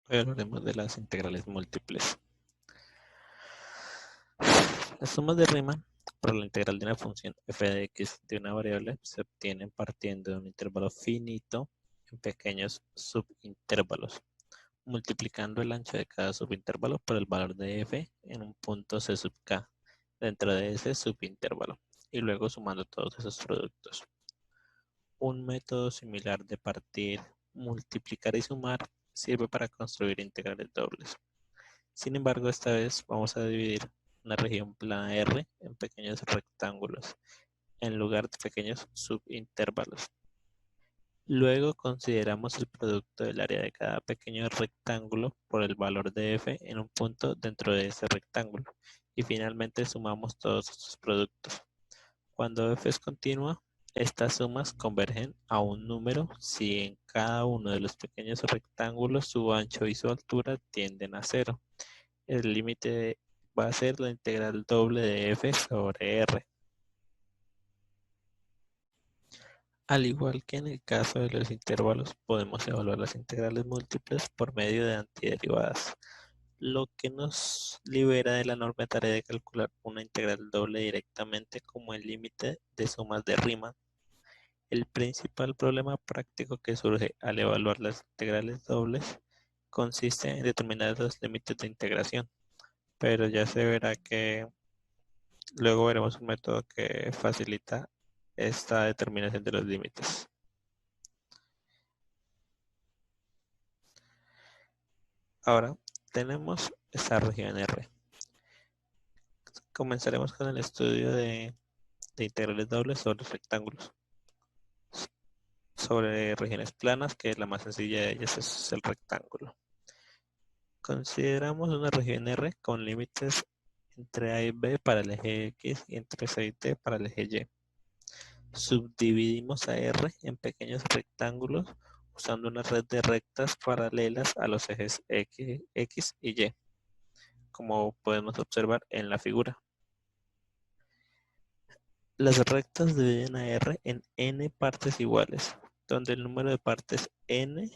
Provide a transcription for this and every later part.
Hoy hablaremos de las integrales múltiples. Las sumas de Riemann para la integral de una función f de x de una variable se obtienen partiendo de un intervalo finito en pequeños subintervalos, multiplicando el ancho de cada subintervalo por el valor de f en un punto c sub k dentro de ese subintervalo, y luego sumando todos esos productos. Un método similar de partir, multiplicar y sumar sirve para construir integrales dobles. Sin embargo, esta vez vamos a dividir una región plana R en pequeños rectángulos, en lugar de pequeños subintervalos. Luego consideramos el producto del área de cada pequeño rectángulo por el valor de f en un punto dentro de ese rectángulo. Y finalmente sumamos todos estos productos. Cuando f es continua, estas sumas convergen a un número si en cada uno de los pequeños rectángulos su ancho y su altura tienden a cero. El límite va a ser la integral doble de f sobre r. Al igual que en el caso de los intervalos, podemos evaluar las integrales múltiples por medio de antiderivadas, lo que nos libera de la enorme tarea de calcular una integral doble directamente como el límite de sumas de Riemann. El principal problema práctico que surge al evaluar las integrales dobles consiste en determinar los límites de integración, pero ya se verá que luego veremos un método que facilita esta determinación de los límites. Ahora tenemos esta región R. Comenzaremos con el estudio de integrales dobles sobre rectángulos. Sobre regiones planas, que la más sencilla de ellas es el rectángulo. Consideramos una región R con límites entre A y B para el eje X y entre C y T para el eje Y. Subdividimos a R en pequeños rectángulos usando una red de rectas paralelas a los ejes X y Y, como podemos observar en la figura. Las rectas dividen a R en n partes iguales, donde el número de partes n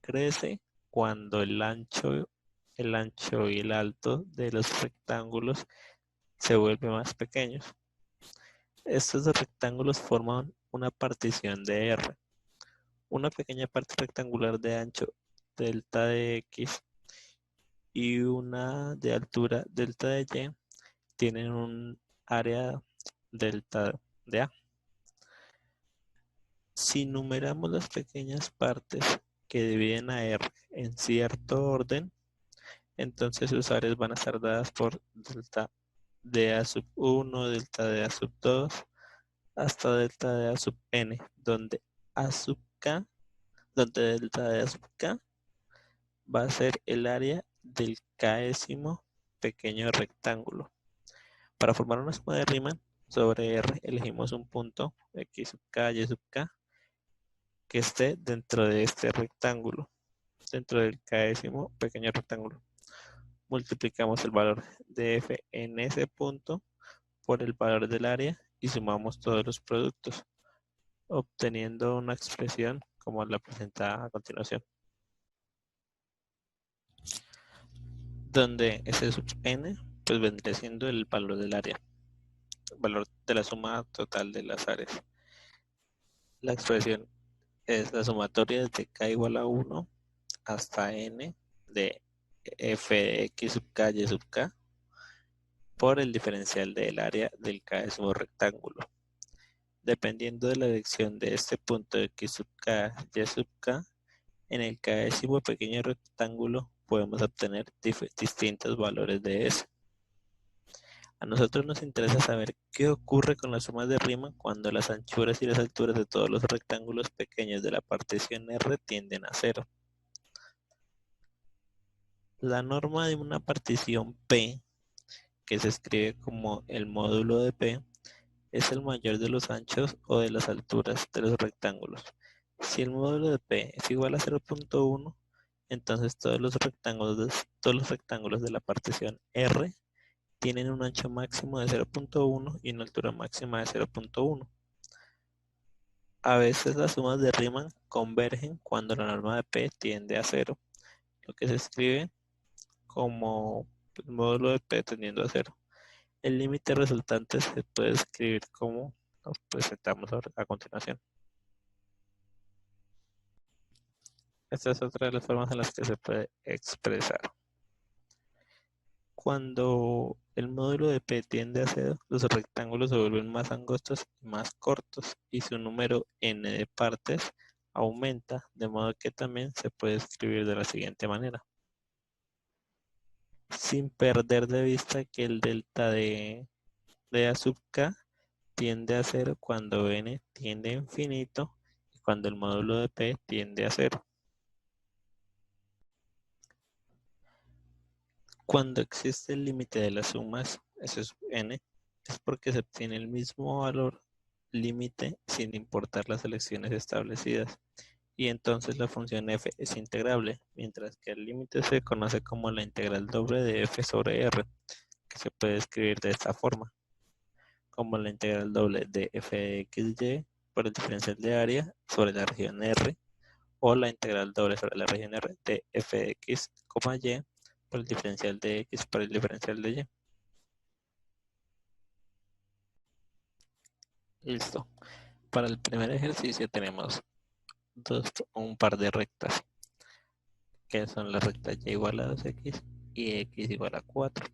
crece cuando el ancho y el alto de los rectángulos se vuelven más pequeños. Estos rectángulos forman una partición de R. Una pequeña parte rectangular de ancho delta de X y una de altura delta de Y tienen un área delta de A. Si numeramos las pequeñas partes que dividen a R en cierto orden, entonces sus áreas van a estar dadas por delta de A sub 1, delta de A sub 2, hasta delta de A sub n, donde A sub k, donde delta de A sub k va a ser el área del késimo pequeño rectángulo. Para formar una suma de Riemann sobre R, elegimos un punto x sub k, y sub k, que esté dentro de este rectángulo, dentro del késimo pequeño rectángulo. Multiplicamos el valor de f en ese punto por el valor del área y sumamos todos los productos, obteniendo una expresión como la presenta a continuación, donde S sub n pues vendría siendo el valor del área, el valor de la suma total de las áreas. La expresión es la sumatoria desde k igual a 1 hasta n de f de x sub k y sub k por el diferencial del área del késimo rectángulo. Dependiendo de la dirección de este punto de x sub k, y sub k, en el késimo pequeño rectángulo podemos obtener distintos valores de S. A nosotros nos interesa saber qué ocurre con las sumas de Riemann cuando las anchuras y las alturas de todos los rectángulos pequeños de la partición R tienden a cero. La norma de una partición P, que se escribe como el módulo de P, es el mayor de los anchos o de las alturas de los rectángulos. Si el módulo de P es igual a 0.1, entonces todos los rectángulos de la partición R tienen un ancho máximo de 0.1 y una altura máxima de 0.1. A veces las sumas de Riemann convergen cuando la norma de P tiende a 0, lo que se escribe como el módulo de P tendiendo a 0. El límite resultante se puede escribir como lo presentamos a continuación. Esta es otra de las formas en las que se puede expresar. Cuando el módulo de P tiende a 0, los rectángulos se vuelven más angostos y más cortos y su número n de partes aumenta, de modo que también se puede escribir de la siguiente manera. Sin perder de vista que el delta de A sub k tiende a 0 cuando n tiende a infinito y cuando el módulo de P tiende a 0. Cuando existe el límite de las sumas, eso es n, es porque se obtiene el mismo valor límite sin importar las selecciones establecidas. Y entonces la función f es integrable, mientras que el límite se conoce como la integral doble de f sobre r, que se puede escribir de esta forma, como la integral doble de f de xy por el diferencial de área sobre la región R, o la integral doble sobre la región R de f de x, y por el diferencial de x por el diferencial de y. Listo. Para el primer ejercicio tenemos un par de rectas, que son la recta y igual a 2x y x igual a 4.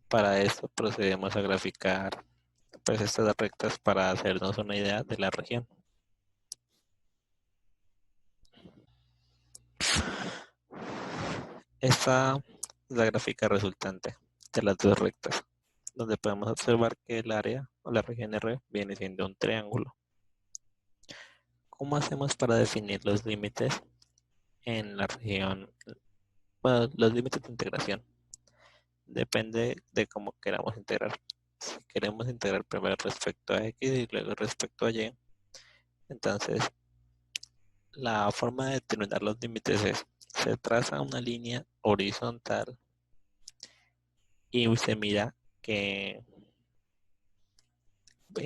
Para esto procedemos a graficar pues estas rectas para hacernos una idea de la región. Esta es la gráfica resultante de las dos rectas, donde podemos observar que el área o la región R viene siendo un triángulo. ¿Cómo hacemos para definir los límites en la región? Bueno, los límites de integración. Depende de cómo queramos integrar. Si queremos integrar primero respecto a x y luego respecto a y, entonces la forma de determinar los límites es: se traza una línea horizontal y se mira en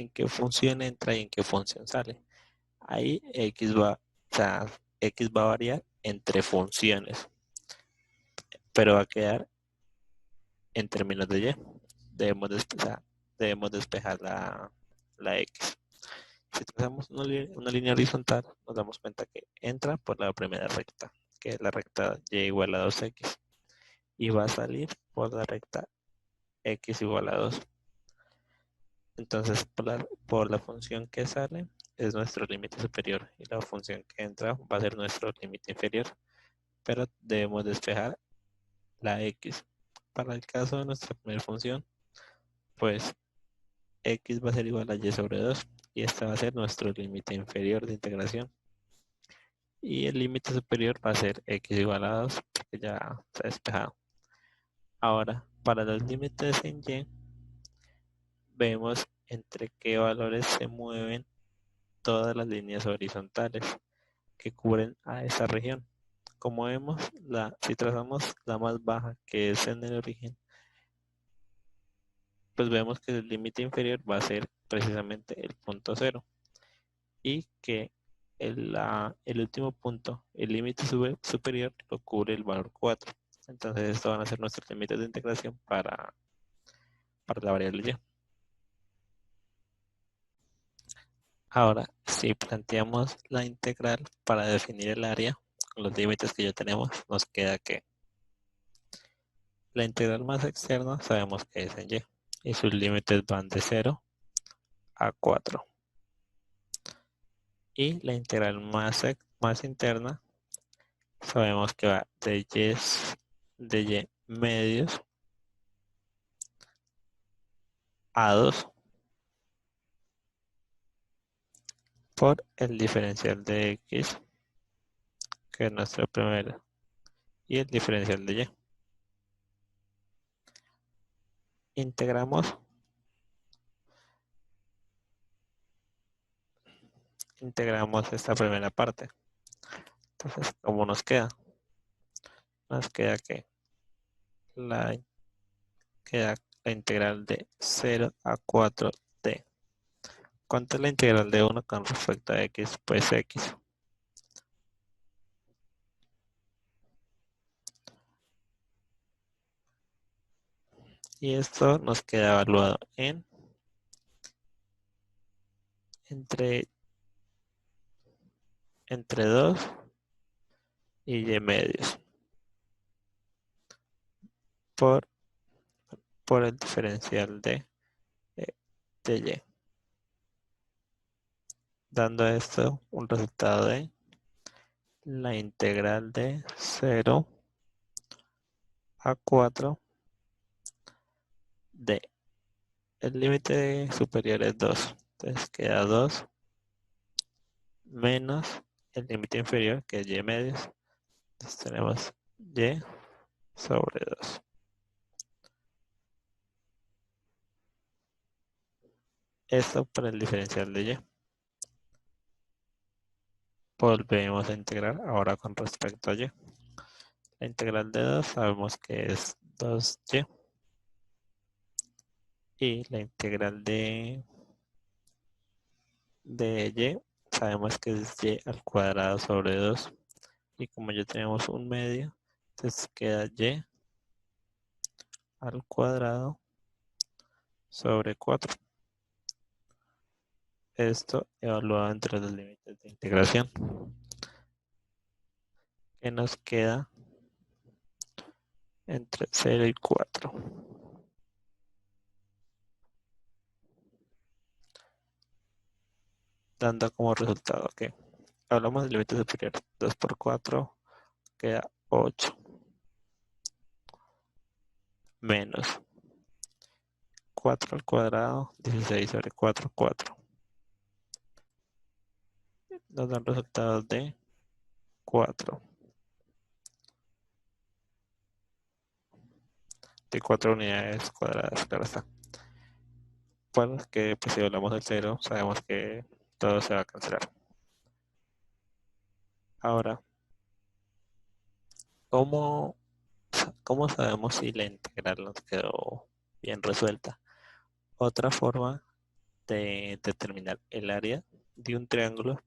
qué función entra y en qué función sale. Ahí x va a variar entre funciones, pero va a quedar en términos de y. Debemos despejar la x. Si trazamos una línea horizontal, nos damos cuenta que entra por la primera recta, que es la recta y igual a 2x, y va a salir por la recta x igual a 2. Entonces, por la función que sale es nuestro límite superior y la función que entra va a ser nuestro límite inferior, pero debemos despejar la x. Para el caso de nuestra primera función, pues x va a ser igual a y sobre 2 y este va a ser nuestro límite inferior de integración. Y el límite superior va a ser x igual a 2 porque ya está despejado. Ahora, para los límites en y, vemos entre qué valores se mueven todas las líneas horizontales que cubren a esa región. Como vemos, si trazamos la más baja, que es en el origen, pues vemos que el límite inferior va a ser precisamente el punto 0 y que el último punto, el límite superior, lo cubre el valor 4. Entonces, estos van a ser nuestros límites de integración para la variable y. Ahora, si planteamos la integral para definir el área, con los límites que ya tenemos, nos queda que la integral más externa sabemos que es en y sus límites van de 0 a 4. Y la integral más interna sabemos que va de y medios a 2 por el diferencial de x, que es nuestro primero, y el diferencial de y. Integramos esta primera parte. Entonces, ¿cómo nos queda? Nos queda que la, queda la integral de 0 a 4t. ¿Cuánto es la integral de 1 con respecto a x? Pues x. Y esto nos queda evaluado en entre 2 y y medios por, por el diferencial eh, de y, dando esto un resultado de la integral de 0 a 4 de el límite superior es 2. Entonces queda 2 menos el límite inferior, que es y medios. Entonces tenemos y sobre 2. Esto por el diferencial de y. Volvemos a integrar ahora con respecto a y. La integral de 2 sabemos que es 2y. Y la integral de y sabemos que es y al cuadrado sobre 2. Y como ya tenemos un medio, entonces queda y al cuadrado sobre 4. Esto evaluado entre los límites de integración. Que nos queda entre 0 y 4. Dando como resultado que hablamos del límite superior. 2 por 4 queda 8. Menos 4 al cuadrado, 16 sobre 4, 4. Nos dan resultados de 4. De 4 unidades cuadradas, claro está. Bueno, que pues si hablamos del 0, sabemos que todo se va a cancelar. Ahora, ¿cómo, cómo sabemos si la integral nos quedó bien resuelta? Otra forma de determinar el área de un triángulo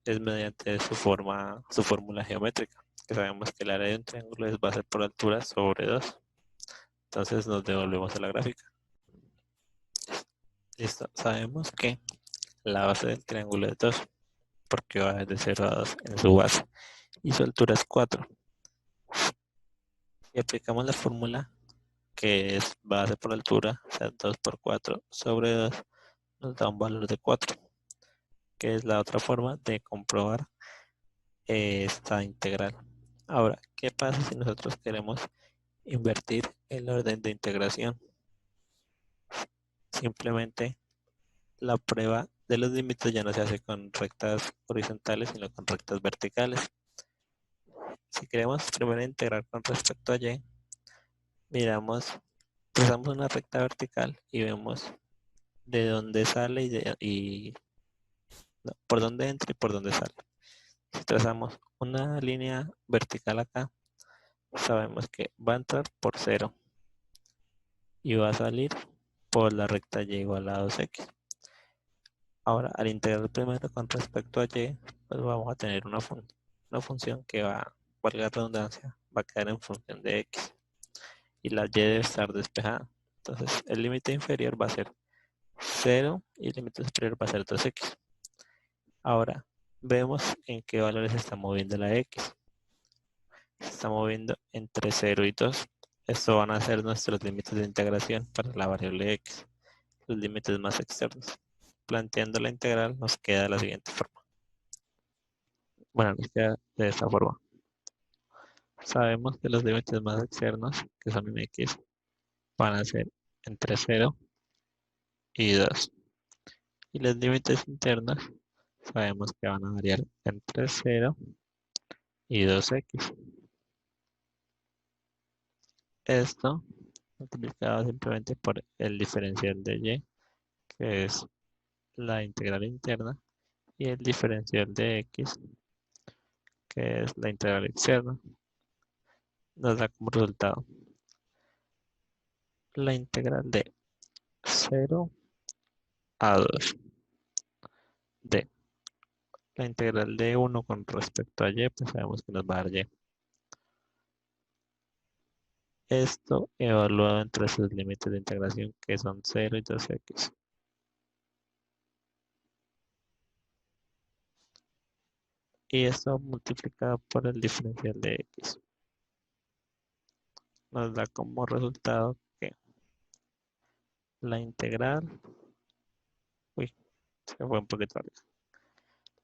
es mediante su fórmula geométrica, que sabemos que el área de un triángulo es base por altura sobre 2. Entonces nos devolvemos a la gráfica. Listo, sabemos que la base del triángulo es 2, porque va desde 0 a 2 en su base, y su altura es 4. Si aplicamos la fórmula, que es base por altura, o sea, 2 por 4 sobre 2, nos da un valor de 4, que es la otra forma de comprobar esta integral. Ahora, ¿qué pasa si nosotros queremos invertir el orden de integración? Simplemente la prueba de los límites ya no se hace con rectas horizontales, sino con rectas verticales. Si queremos primero integrar con respecto a y, miramos, trazamos una recta vertical y vemos de dónde sale no, por dónde entra y por dónde sale. Si trazamos una línea vertical acá, sabemos que va a entrar por 0 y va a salir por la recta y igual a 2x. Ahora, al integrar primero con respecto a y, pues vamos a tener una función que va, valga la redundancia, va a quedar en función de x. Y la y debe estar despejada. Entonces, el límite inferior va a ser 0 y el límite superior va a ser 2x. Ahora, vemos en qué valores se está moviendo la x. Se está moviendo entre 0 y 2. Estos van a ser nuestros límites de integración para la variable x, los límites más externos. Planteando la integral nos queda de la siguiente forma. Bueno, nos queda de esta forma. Sabemos que los límites más externos, que son en x, van a ser entre 0 y 2. Y los límites internos sabemos que van a variar entre 0 y 2x. Esto multiplicado simplemente por el diferencial de y, que es la integral interna, y el diferencial de x, que es la integral externa, nos da como resultado la integral de 0 a 2 de la integral de 1 con respecto a y, pues sabemos que nos va a dar y. Esto evaluado entre sus límites de integración que son 0 y 2x. Y esto multiplicado por el diferencial de x. Nos da como resultado que la integral, uy, se fue un poquito larga.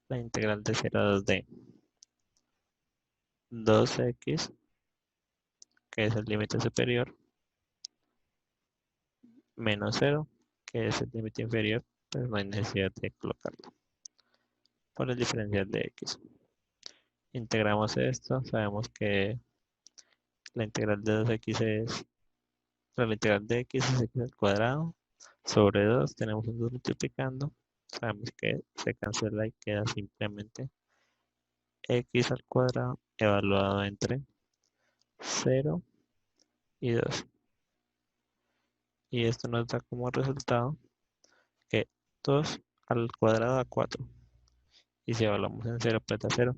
La integral de 0 a 2 de 2x, que es el límite superior, menos 0, que es el límite inferior, pues no hay necesidad de colocarlo, por el diferencial de x. Integramos esto, sabemos que la integral de 2x es, la integral de x es x al cuadrado, sobre 2 tenemos un 2 multiplicando, sabemos que se cancela y queda simplemente x al cuadrado evaluado entre 0 y 2. Y esto nos da como resultado que 2 al cuadrado da 4. Y si evaluamos en 0, pues da 0,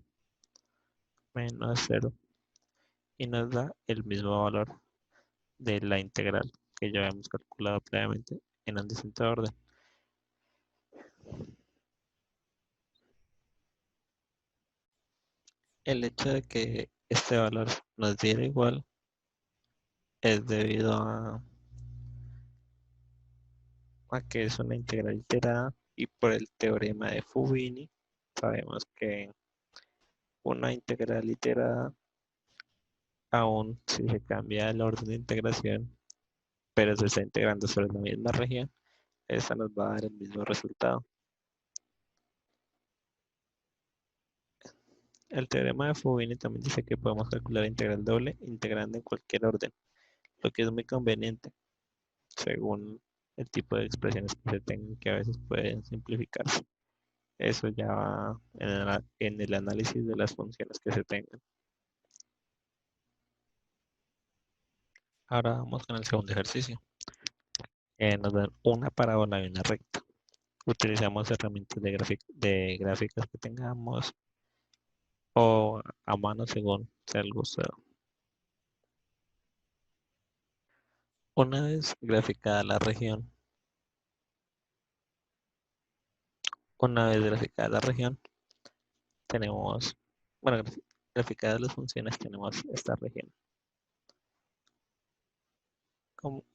menos 0. Y nos da el mismo valor de la integral que ya habíamos calculado previamente en un distinto orden. El hecho de que este valor nos diera igual es debido a que es una integral iterada y por el teorema de Fubini sabemos que una integral iterada, aun si se cambia el orden de integración, pero se está integrando sobre la misma región, esa nos va a dar el mismo resultado. El teorema de Fubini también dice que podemos calcular la integral doble integrando en cualquier orden, lo que es muy conveniente según el tipo de expresiones que se tengan, que a veces pueden simplificarse. Eso ya va en el análisis de las funciones que se tengan. Ahora vamos con el segundo ejercicio. Nos dan una parábola y una recta. Utilizamos herramientas de gráficas que tengamos o a mano según sea el gusto. Una vez graficada la región, tenemos, bueno, graficadas las funciones, tenemos esta región. ¿Cómo-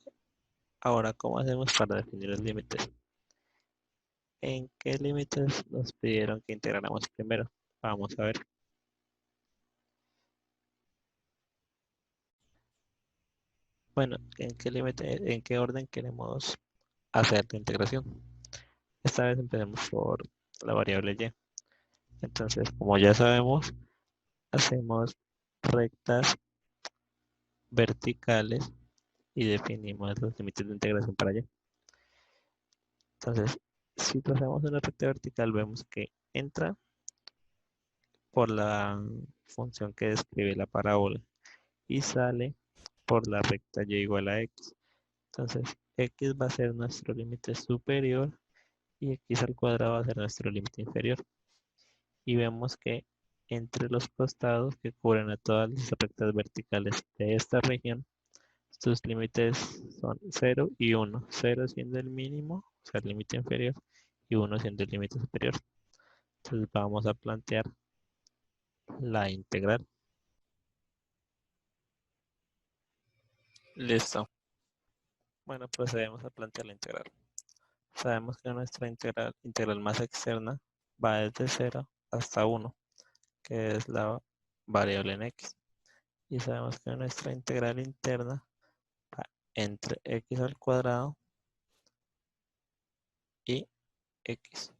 Ahora, ¿cómo hacemos para definir los límites? ¿En qué límites nos pidieron que integráramos primero? Vamos a ver. Bueno, en qué orden queremos hacer la integración? Esta vez empecemos por la variable y. Entonces, como ya sabemos, hacemos rectas verticales y definimos los límites de integración para y. Entonces, si trazamos una recta vertical, vemos que entra por la función que describe la parábola y sale por la recta y igual a x. Entonces, x va a ser nuestro límite superior y x al cuadrado va a ser nuestro límite inferior. Y vemos que entre los costados que cubren a todas las rectas verticales de esta región, sus límites son 0 y 1. 0 siendo el mínimo, o sea, el límite inferior, y 1 siendo el límite superior. Entonces vamos a plantear la integral. Listo. Bueno, procedemos a plantear la integral. Sabemos que nuestra integral más externa va desde 0 hasta 1, que es la variable en x. Y sabemos que nuestra integral interna va entre x al cuadrado y x.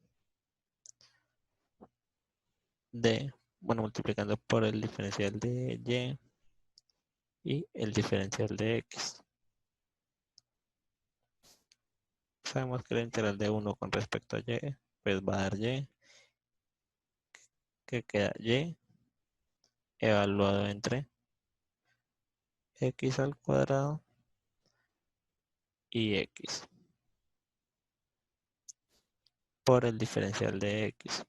Bueno, multiplicando por el diferencial de y el diferencial de x. Sabemos que la integral de 1 con respecto a y, pues va a dar y, que queda y evaluado entre x al cuadrado y x por el diferencial de x,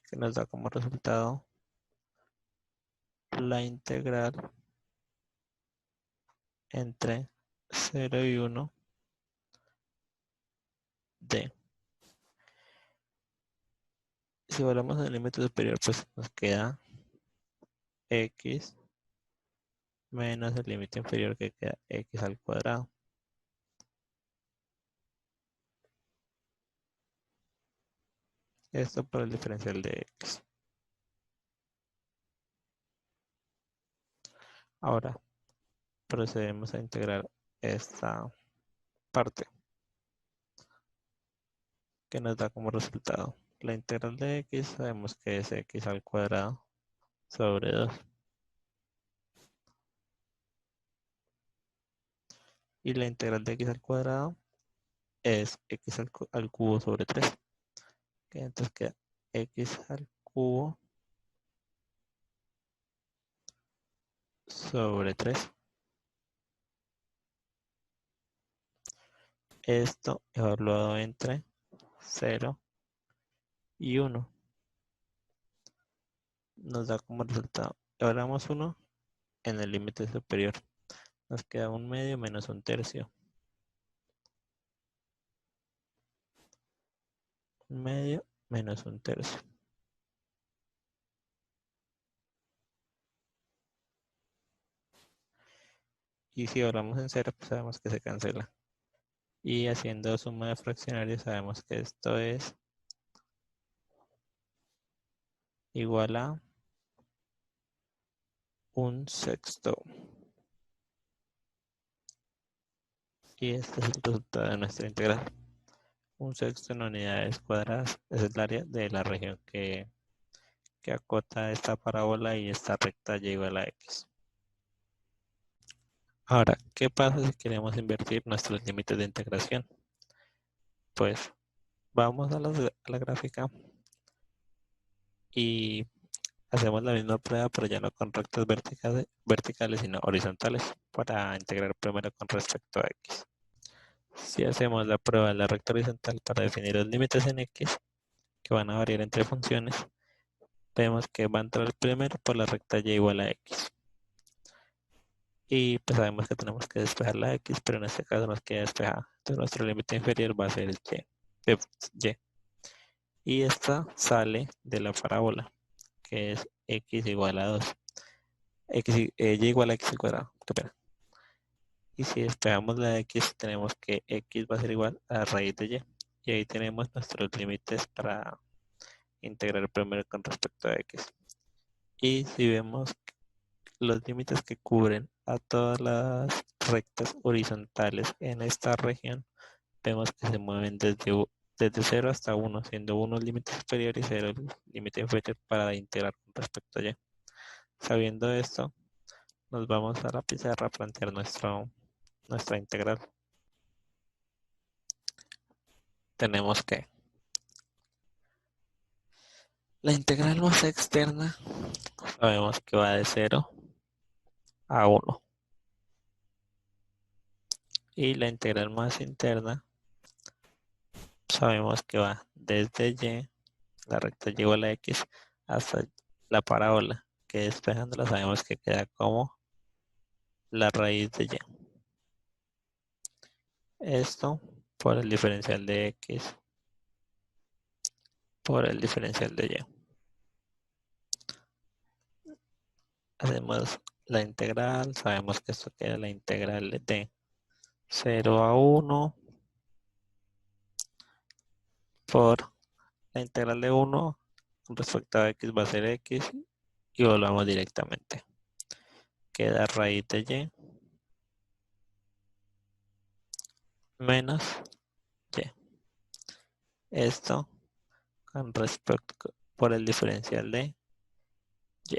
que nos da como resultado la integral entre 0 y 1 de. Si volvemos al límite superior, pues nos queda x menos el límite inferior, que queda x al cuadrado. Esto por el diferencial de x. Ahora procedemos a integrar esta parte, que nos da como resultado la integral de x. Sabemos que es x al cuadrado sobre 2. Y la integral de x al cuadrado es x al cubo sobre 3. Entonces queda x al cubo sobre 3. Esto evaluado entre 0 y 1 nos da como resultado. Evaluamos 1 en el límite superior. Nos queda 1/2 menos 1/3. 1/2 menos 1/3. Y si evaluamos en 0, pues sabemos que se cancela. Y haciendo suma de fraccionarios sabemos que esto es igual a 1/6. Y este es el resultado de nuestra integral. 1/6 en unidades cuadradas es el área de la región que acota esta parábola y esta recta y igual a x. Ahora, ¿qué pasa si queremos invertir nuestros límites de integración? Pues vamos a la gráfica y hacemos la misma prueba, pero ya no con rectas verticales, sino horizontales, para integrar primero con respecto a x. Si hacemos la prueba de la recta horizontal para definir los límites en x, que van a variar entre funciones, vemos que va a entrar primero por la recta y igual a x. Y pues sabemos que tenemos que despejar la x, pero en este caso nos queda despejada. Entonces nuestro límite inferior va a ser el y. Y esta sale de la parábola, que es x igual a 2. Y igual a x al cuadrado. Qué pena. Y si despejamos la x, tenemos que x va a ser igual a la raíz de y. Y ahí tenemos nuestros límites para integrar primero con respecto a x. Y si vemos los límites que cubren a todas las rectas horizontales en esta región, vemos que se mueven desde 0 hasta 1, siendo 1 el límite superior y 0 el límite inferior para integrar con respecto a y. Sabiendo esto, nos vamos a la pizarra a plantear nuestra integral. Tenemos que la integral más externa sabemos que va de 0 a 1. Y la integral más interna sabemos que va desde y, la recta y igual a x, hasta la parábola, que despejándola sabemos que queda como la raíz de y. Esto por el diferencial de x por el diferencial de y. Hacemos la integral, sabemos que esto queda la integral de 0 a 1 por la integral de 1 con respecto a x va a ser x y volvamos directamente. Queda raíz de y menos y. Esto con respecto por el diferencial de y.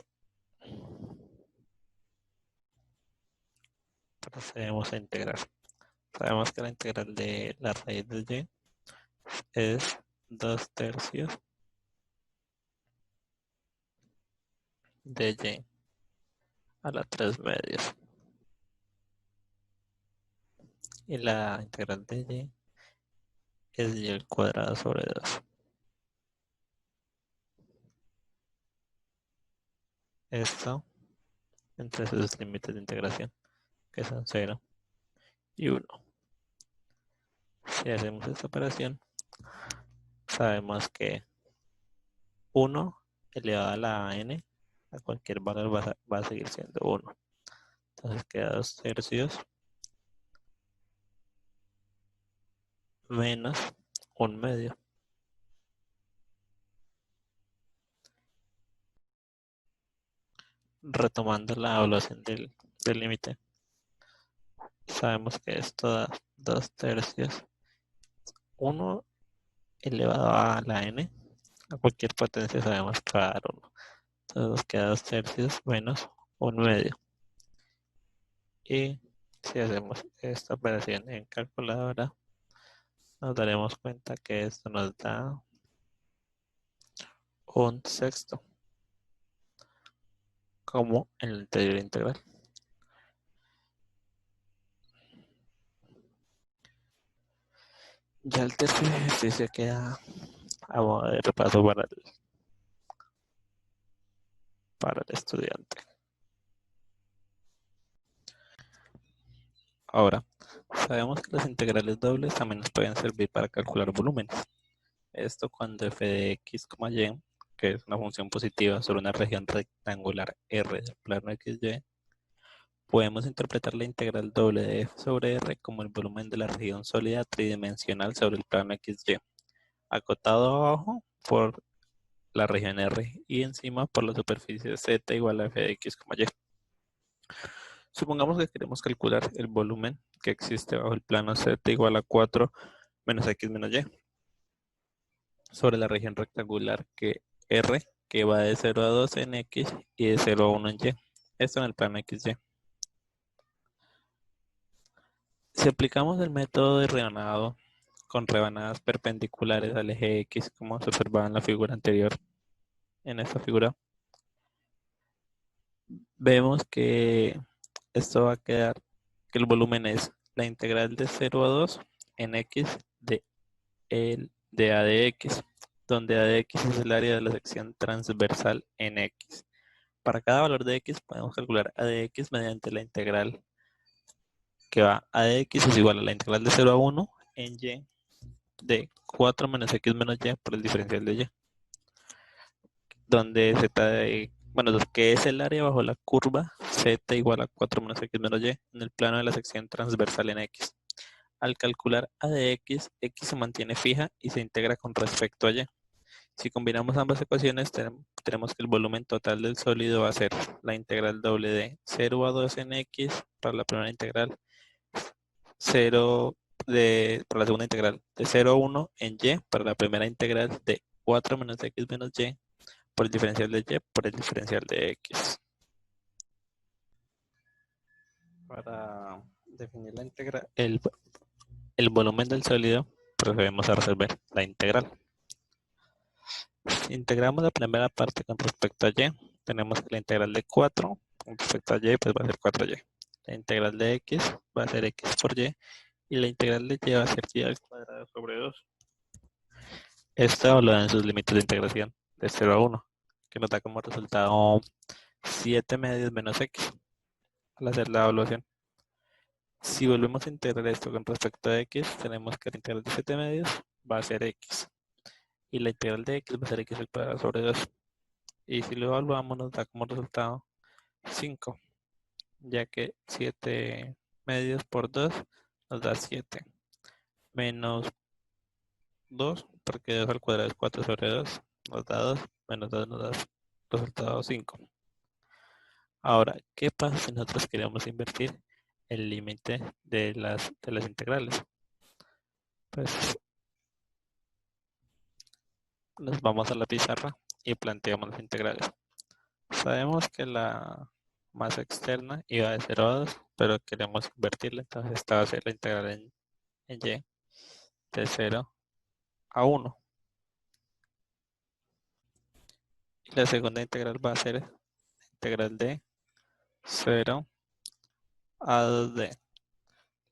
Procedemos a integrar. Sabemos que la integral de la raíz de y es 2/3 de y a la 3/2. Y la integral de y es y al cuadrado sobre 2. Esto entre sus límites de integración, que son 0 y 1. Si hacemos esta operación, sabemos que 1 elevado a la n, a cualquier valor va a seguir siendo 1. Entonces queda 2 tercios menos 1 medio. Retomando la evaluación del límite, sabemos que esto da 2 tercios, 1 elevado a la n, a cualquier potencia sabemos que va a dar 1. Entonces nos queda 2 tercios menos 1 medio. Y si hacemos esta operación en calculadora, nos daremos cuenta que esto nos da 1/6, como en el anterior integral. Ya el tercer ejercicio queda a modo de repaso para el estudiante. Ahora, sabemos que las integrales dobles también nos pueden servir para calcular volúmenes. Esto cuando f de x, y, que es una función positiva sobre una región rectangular R del plano XY, podemos interpretar la integral doble de f sobre R como el volumen de la región sólida tridimensional sobre el plano XY, acotado abajo por la región R y encima por la superficie Z igual a f de x, y. Supongamos que queremos calcular el volumen que existe bajo el plano Z igual a 4 menos x menos y sobre la región rectangular que R, que va de 0 a 2 en x y de 0 a 1 en y. Esto en el plano XY. Si aplicamos el método de rebanado con rebanadas perpendiculares al eje X, como se observaba en la figura anterior, en esta figura, vemos que esto va a quedar, que el volumen es la integral de 0 a 2 en X de A de X, donde A de X es el área de la sección transversal en X. Para cada valor de X podemos calcular A de X mediante la integral que va A de X es igual a la integral de 0 a 1 en Y de 4 menos X menos Y por el diferencial de Y, donde Z de, bueno, que es el área bajo la curva Z igual a 4 menos X menos Y en el plano de la sección transversal en X. Al calcular A de X, X se mantiene fija y se integra con respecto a Y. Si combinamos ambas ecuaciones, tenemos que el volumen total del sólido va a ser la integral doble de 0 a 2 en X para la primera integral, 0 para la segunda integral, de 0 a 1 en Y para la primera integral, de 4 menos X menos Y por el diferencial de Y por el diferencial de X. Para definir la integral, el volumen del sólido, procedemos a resolver la integral. Si integramos la primera parte con respecto a Y, tenemos que la integral de 4 con respecto a Y pues va a ser 4Y. La integral de X va a ser X por Y y la integral de Y va a ser Y al cuadrado sobre 2. Esto lo da en sus límites de integración de 0 a 1, que nos da como resultado 7 medios menos X al hacer la evaluación. Si volvemos a integrar esto con respecto a X, tenemos que la integral de 7 medios va a ser X y la integral de X va a ser X al cuadrado sobre 2. Y si lo evaluamos nos da como resultado 5, ya que 7 medios por 2 nos da 7, menos 2, porque 2 al cuadrado es 4 sobre 2, nos da 2, menos 2 nos da resultado 5. Ahora, ¿qué pasa si nosotros queremos invertir el límite de las integrales? Pues nos vamos a la pizarra y planteamos las integrales. Sabemos que la masa externa iba de 0 a 2, pero queremos invertirla, entonces esta va a ser la integral en Y de 0 a 1. Y la segunda integral va a ser la integral de 0 a 2D.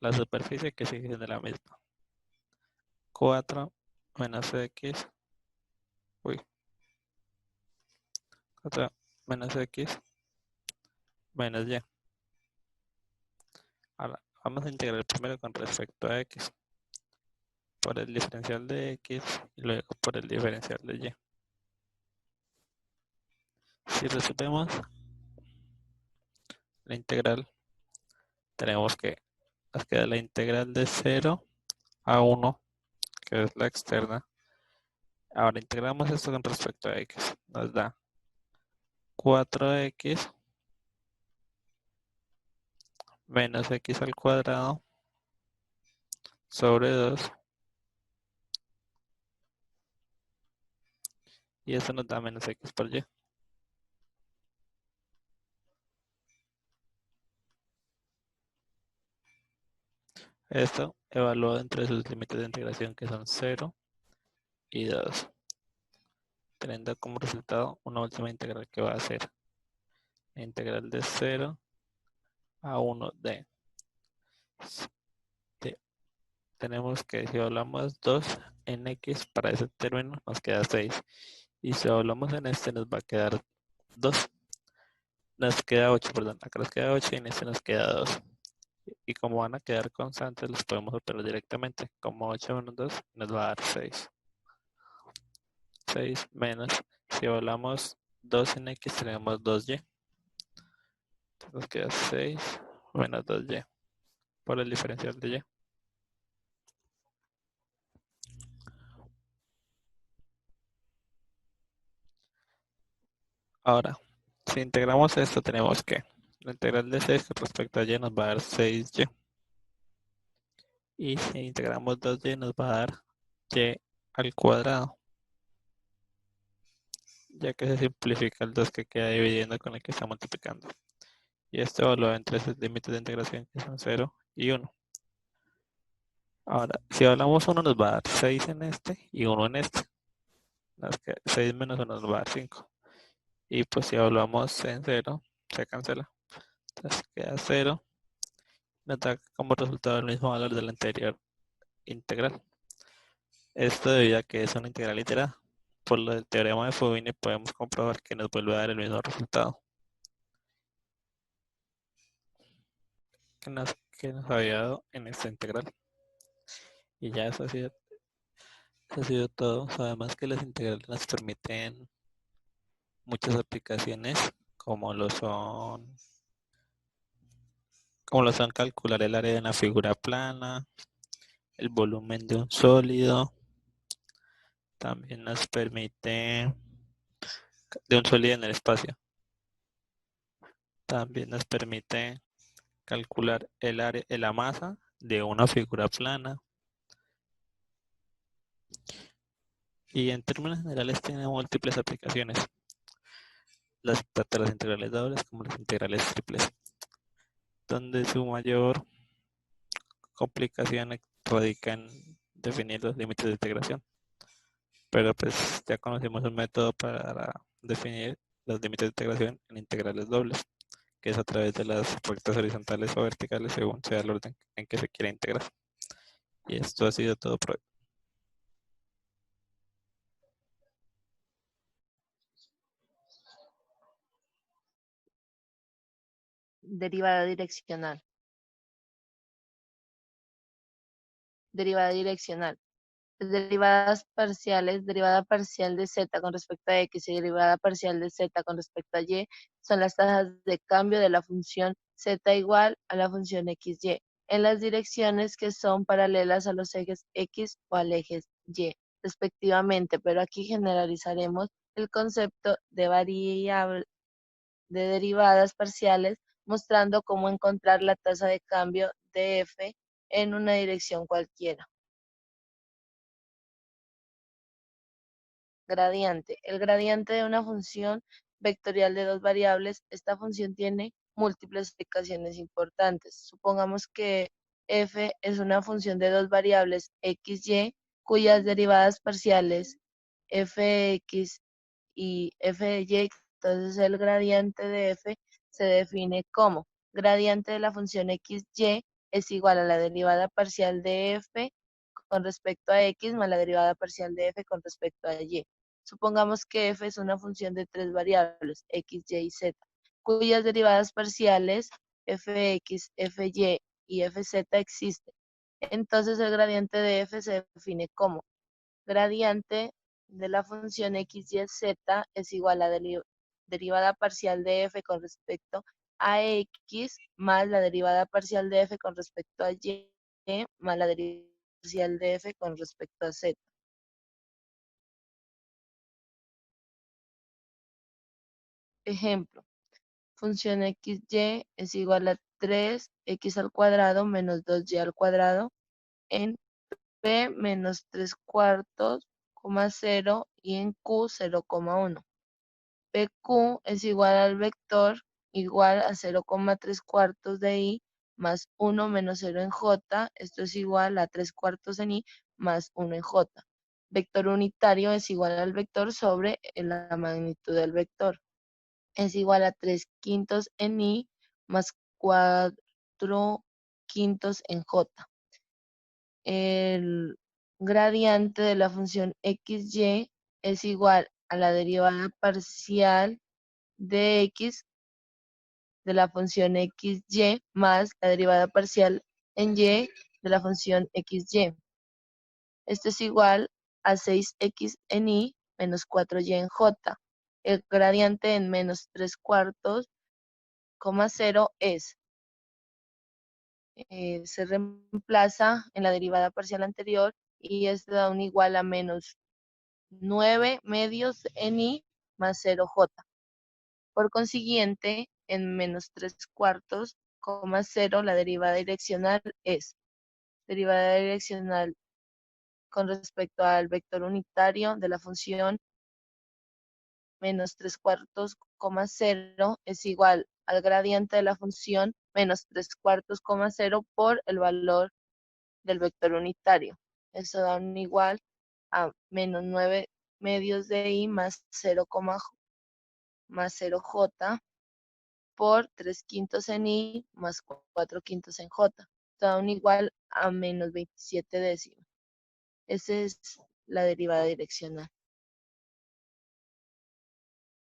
La superficie que sigue siendo la misma. 4 menos X. 4 menos X menos y. Ahora, vamos a integrar primero con respecto a x por el diferencial de x y luego por el diferencial de y. Si resolvemos la integral, tenemos que nos queda la integral de 0 a 1, que es la externa. Ahora integramos esto con respecto a x. Nos da 4x menos x al cuadrado sobre 2. Y eso nos da menos x por y. Esto evaluado entre sus límites de integración, que son 0 y 2, teniendo como resultado una última integral que va a ser la integral de 0 a 1 de. Tenemos que si hablamos 2 en x para ese término nos queda 6. Y si hablamos en este nos va a quedar 2. Nos queda 8, perdón. Acá nos queda 8 y en este nos queda 2. Y como van a quedar constantes, los podemos operar directamente. Como 8 menos 2 nos va a dar 6. 6 menos, si hablamos 2 en x tenemos 2y. Entonces nos queda 6 menos 2y por el diferencial de y. Ahora, si integramos esto, tenemos que la integral de 6 con respecto a y nos va a dar 6y. Y si integramos 2y nos va a dar y al cuadrado, ya que se simplifica el 2 que queda dividiendo con el que está multiplicando. Y esto evalúa entre sus límites de integración, que son 0 y 1. Ahora, si hablamos 1 nos va a dar 6 en este y 1 en este. 6 menos 1 nos va a dar 5. Y pues si hablamos en 0, se cancela. Entonces queda 0. Nos da como resultado el mismo valor del anterior integral. Esto debido a que es una integral iterada. Por lo del teorema de Fubini podemos comprobar que nos vuelve a dar el mismo resultado que nos había dado en esta integral. Y ya eso ha sido todo. Además que las integrales nos permiten muchas aplicaciones como lo son calcular el área de una figura plana, el volumen de un sólido, también nos permite de un sólido en el espacio. También nos permite calcular el área, la masa de una figura plana. Y en términos generales tiene múltiples aplicaciones, tanto las integrales dobles como las integrales triples, donde su mayor complicación radica en definir los límites de integración. Pero pues ya conocimos un método para definir los límites de integración en integrales dobles, que es a través de las rectas horizontales o verticales según sea el orden en que se quiera integrar. Y esto ha sido todo por hoy. Derivada direccional. Derivada direccional. Las derivadas parciales, derivada parcial de z con respecto a x y derivada parcial de z con respecto a y, son las tasas de cambio de la función z igual a la función xy, en las direcciones que son paralelas a los ejes x o al eje y, respectivamente, pero aquí generalizaremos el concepto de derivadas parciales, mostrando cómo encontrar la tasa de cambio de f en una dirección cualquiera. Gradiente. El gradiente de una función vectorial de dos variables. Esta función tiene múltiples aplicaciones importantes. Supongamos que f es una función de dos variables x, y, cuyas derivadas parciales fx y f de y. Entonces el gradiente de f se define como gradiente de la función x, y es igual a la derivada parcial de f con respecto a x más la derivada parcial de f con respecto a y. Supongamos que f es una función de tres variables, x, y y z, cuyas derivadas parciales fx, fy y fz existen. Entonces el gradiente de f se define como gradiente de la función x, y, z es igual a derivada parcial de f con respecto a x más la derivada parcial de f con respecto a y más la derivada parcial de f con respecto a z. Ejemplo, función x, y es igual a 3x al cuadrado menos 2y al cuadrado en p menos 3 cuartos, 0 y en q 0,1. PQ es igual al vector igual a 0,3 cuartos de i más 1 menos 0 en j. Esto es igual a 3 cuartos en i más 1 en j. Vector unitario es igual al vector sobre la magnitud del vector. Es igual a 3 quintos en i más 4 quintos en j. El gradiente de la función xy es igual a la derivada parcial de x de la función xy más la derivada parcial en y de la función xy. Esto es igual a 6x en i menos 4y en j. El gradiente en menos 3 cuartos, 0 es, se reemplaza en la derivada parcial anterior y esto da un igual a menos 9 medios en i más 0j. Por consiguiente, en menos 3 cuartos, 0, la derivada direccional es derivada direccional con respecto al vector unitario de la función menos 3 cuartos, 0 es igual al gradiente de la función menos 3 cuartos, 0 por el valor del vector unitario. Eso da un igual a menos 9 medios de i más 0, más 0j por 3 quintos en i más 4 quintos en j. Da un igual a menos 27 décimos. Esa es la derivada direccional.